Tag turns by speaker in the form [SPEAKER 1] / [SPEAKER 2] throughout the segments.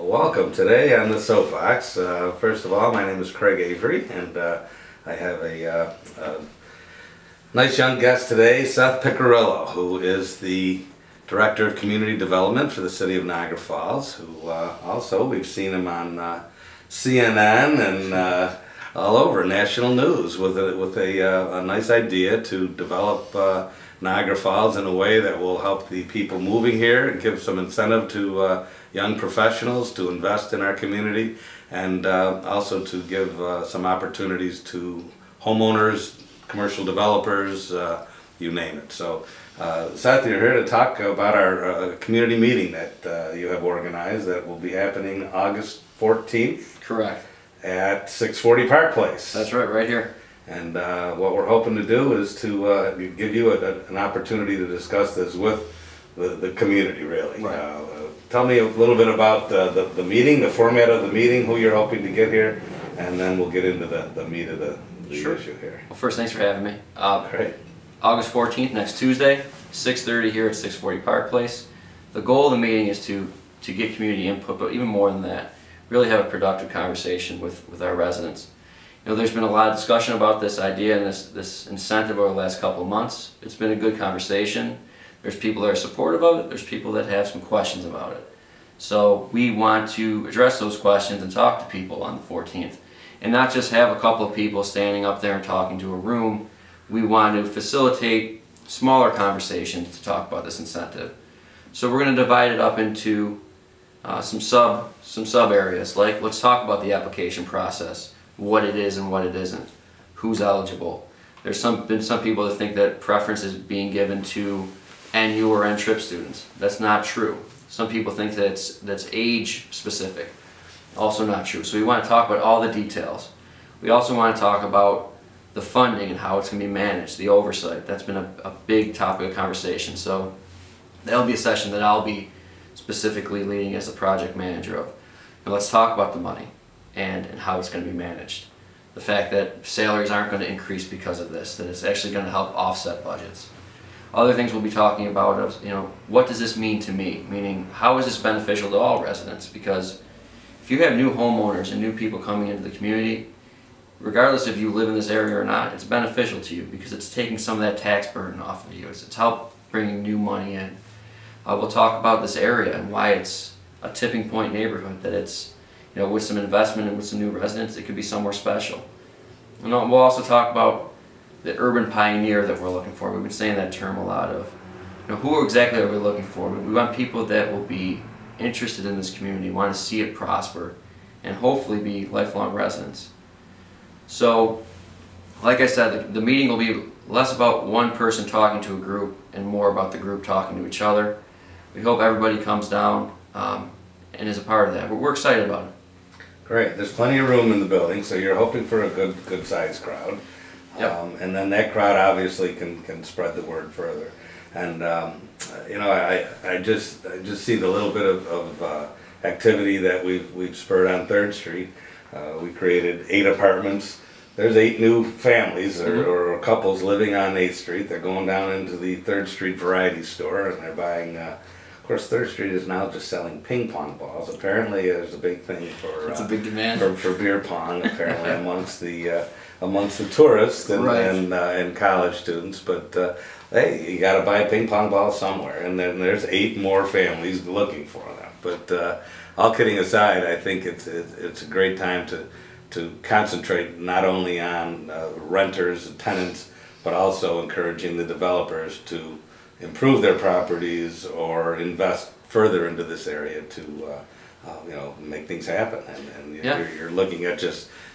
[SPEAKER 1] Well, welcome today on the Soapbox. First of all, my name is Craig Avery, and I have a nice young guest today, Seth Piccirillo, who is the Director of Community Development for the City of Niagara Falls, who also, we've seen him on CNN and all over national news with a nice idea to develop Niagara Falls in a way that will help the people moving here and give some incentive to young professionals to invest in our community, and also to give some opportunities to homeowners, commercial developers, you name it. So Seth, you're here to talk about our community meeting that you have organized that will be happening August 14th.
[SPEAKER 2] Correct.
[SPEAKER 1] At 640 Park Place.
[SPEAKER 2] That's right, right here.
[SPEAKER 1] And what we're hoping to do is to give you an opportunity to discuss this with the community, really.
[SPEAKER 2] Right.
[SPEAKER 1] Tell me a little bit about the meeting, the format of the meeting, who you're hoping to get here, and then we'll get into the meat of the
[SPEAKER 2] Sure.
[SPEAKER 1] issue here.
[SPEAKER 2] Well, first, thanks for having me.
[SPEAKER 1] Great.
[SPEAKER 2] August 14th, next Tuesday, 6:30 here at 640 Park Place. The goal of the meeting is to get community input, but even more than that, really have a productive conversation with our residents. You know, there's been a lot of discussion about this idea and this incentive over the last couple of months. It's been a good conversation. There's people that are supportive of it, there's people that have some questions about it. So we want to address those questions and talk to people on the 14th. And not just have a couple of people standing up there and talking to a room. We want to facilitate smaller conversations to talk about this incentive. So we're going to divide it up into some sub areas, like let's talk about the application process, what it is and what it isn't, who's eligible. There's been some people that think that preference is being given to NU or N-Trip students. That's not true. Some people think that that's age specific. Also not true. So we want to talk about all the details. We also want to talk about the funding and how it's going to be managed, the oversight. That's been a big topic of conversation. So that'll be a session that I'll be specifically leading as the project manager of. And let's talk about the money and how it's going to be managed. The fact that salaries aren't going to increase because of this, that it's actually going to help offset budgets. Other things we'll be talking about is, you know, what does this mean to me? Meaning, how is this beneficial to all residents? Because if you have new homeowners and new people coming into the community, regardless if you live in this area or not, it's beneficial to you because it's taking some of that tax burden off of you. It's helped bringing new money in. We'll talk about this area and why it's a tipping point neighborhood, that it's, you know, with some investment and with some new residents, it could be somewhere special. And we'll also talk about the urban pioneer that we're looking for. We've been saying that term a lot of, you know, who exactly are we looking for? We want people that will be interested in this community, want to see it prosper, and hopefully be lifelong residents. So, like I said, the meeting will be less about one person talking to a group and more about the group talking to each other. We hope everybody comes down and is a part of that, but we're excited about it.
[SPEAKER 1] Great. There's plenty of room in the building, so you're hoping for a good sized crowd.
[SPEAKER 2] Yep.
[SPEAKER 1] And then that crowd obviously can spread the word further. And you know, I just see the little bit of activity that we've spurred on 3rd Street. We created 8 apartments. There's 8 new families or couples living on 8th Street. They're going down into the 3rd Street variety store and they're buying. Of course, 3rd Street is now just selling ping pong balls. Apparently, there's a big thing for
[SPEAKER 2] it's a big demand
[SPEAKER 1] for beer pong apparently amongst the tourists and
[SPEAKER 2] right.
[SPEAKER 1] and college students. But hey, you got to buy a ping pong ball somewhere, and then there's 8 more families looking for them. But all kidding aside, I think it's a great time to concentrate not only on renters and tenants, but also encouraging the developers to improve their properties or invest further into this area to you know, make things happen. And
[SPEAKER 2] yeah.
[SPEAKER 1] you're looking at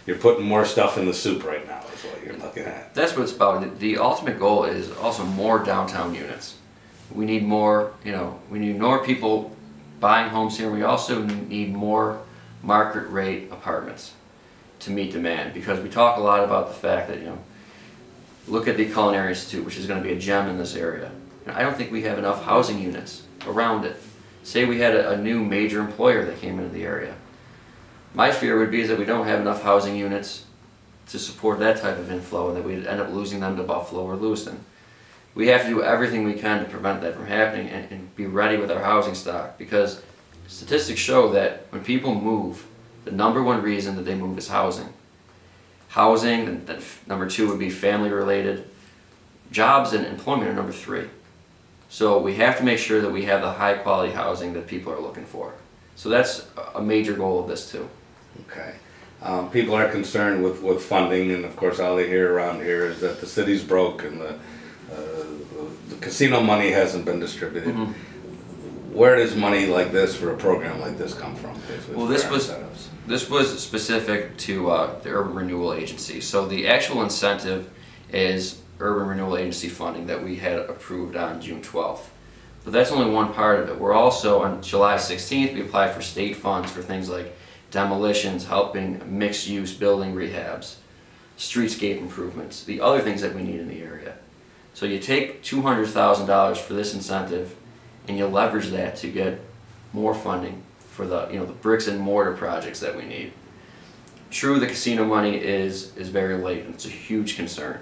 [SPEAKER 1] you're putting more stuff in the soup right now is what you're looking at.
[SPEAKER 2] That's what it's about. The ultimate goal is also more downtown units. We need more, you know, we need more people buying homes here. We also need more market rate apartments to meet demand, because we talk a lot about the fact that, you know, look at the Culinary Institute, which is going to be a gem in this area. I don't think we have enough housing units around it. Say we had a new major employer that came into the area. My fear would be is that we don't have enough housing units to support that type of inflow and that we'd end up losing them to Buffalo or Lewiston. We have to do everything we can to prevent that from happening and be ready with our housing stock, because Statistics show that when people move, the number one reason that they move is housing. Housing, and then number two would be family related. Jobs and employment are number three. So we have to make sure that we have the high quality housing that people are looking for. So that's a major goal of this too.
[SPEAKER 1] Okay. People are concerned with funding, and of course all they hear around here is that the city's broke and the casino money hasn't been distributed.
[SPEAKER 2] Mm-hmm.
[SPEAKER 1] Where does money like this for a program like this come from?
[SPEAKER 2] Well, this was specific to the Urban Renewal Agency. So the actual incentive is Urban Renewal Agency funding that we had approved on June 12th. But that's only one part of it. We're also, on July 16th, we applied for state funds for things like demolitions, helping mixed-use building rehabs, streetscape improvements, the other things that we need in the area. So you take $200,000 for this incentive and you leverage that to get more funding for the the bricks and mortar projects that we need. True, the casino money is very late and it's a huge concern.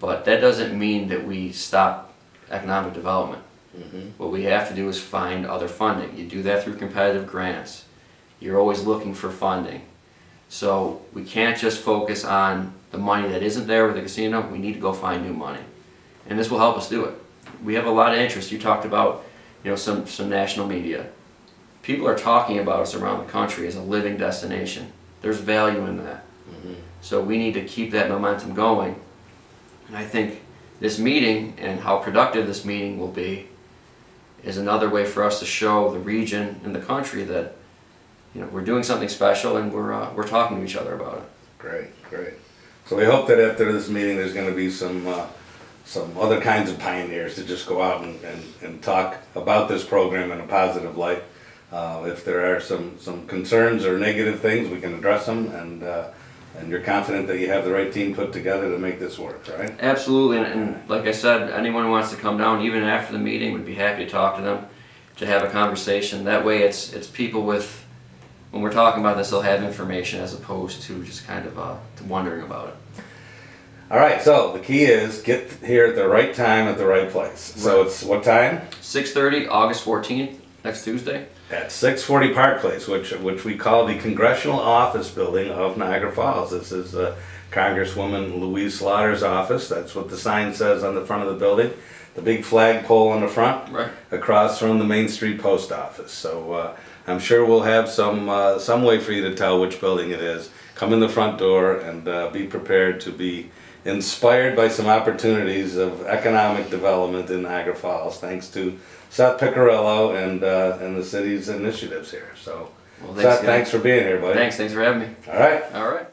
[SPEAKER 2] But that doesn't mean that we stop economic development. Mm-hmm. What we have to do is find other funding. You do that through competitive grants. You're always looking for funding. So we can't just focus on the money that isn't there with the casino. We need to go find new money. And this will help us do it. We have a lot of interest. You talked about some national media. People are talking about us around the country as a living destination. There's value in that. Mm-hmm. So we need to keep that momentum going. And I think this meeting and how productive this meeting will be is another way for us to show the region and the country that we're doing something special and we're talking to each other about it.
[SPEAKER 1] Great, great. So we hope that after this meeting there's going to be some other kinds of pioneers to just go out and talk about this program in a positive light. If there are some concerns or negative things, we can address them, and you're confident that you have the right team put together to make this work, right?
[SPEAKER 2] Absolutely, and like I said, anyone who wants to come down, even after the meeting, would be happy to talk to them, to have a conversation. That way it's people with, when we're talking about this, they'll have information as opposed to just kind of wondering about it.
[SPEAKER 1] All right, so the key is get here at the right time at the right place. Right. So it's what time?
[SPEAKER 2] 6:30, August 14th, next Tuesday.
[SPEAKER 1] At 640 Park Place, which we call the Congressional Office Building of Niagara Falls. This is Congresswoman Louise Slaughter's office. That's what the sign says on the front of the building. The big flagpole on the front,
[SPEAKER 2] right
[SPEAKER 1] across from the Main Street Post Office. So I'm sure we'll have some way for you to tell which building it is. Come in the front door and be prepared to be inspired by some opportunities of economic development in Niagara Falls, thanks to Seth Piccirillo and the city's initiatives here. So, well, Seth, thanks for being here, buddy.
[SPEAKER 2] Thanks for having me.
[SPEAKER 1] All right.
[SPEAKER 2] All right.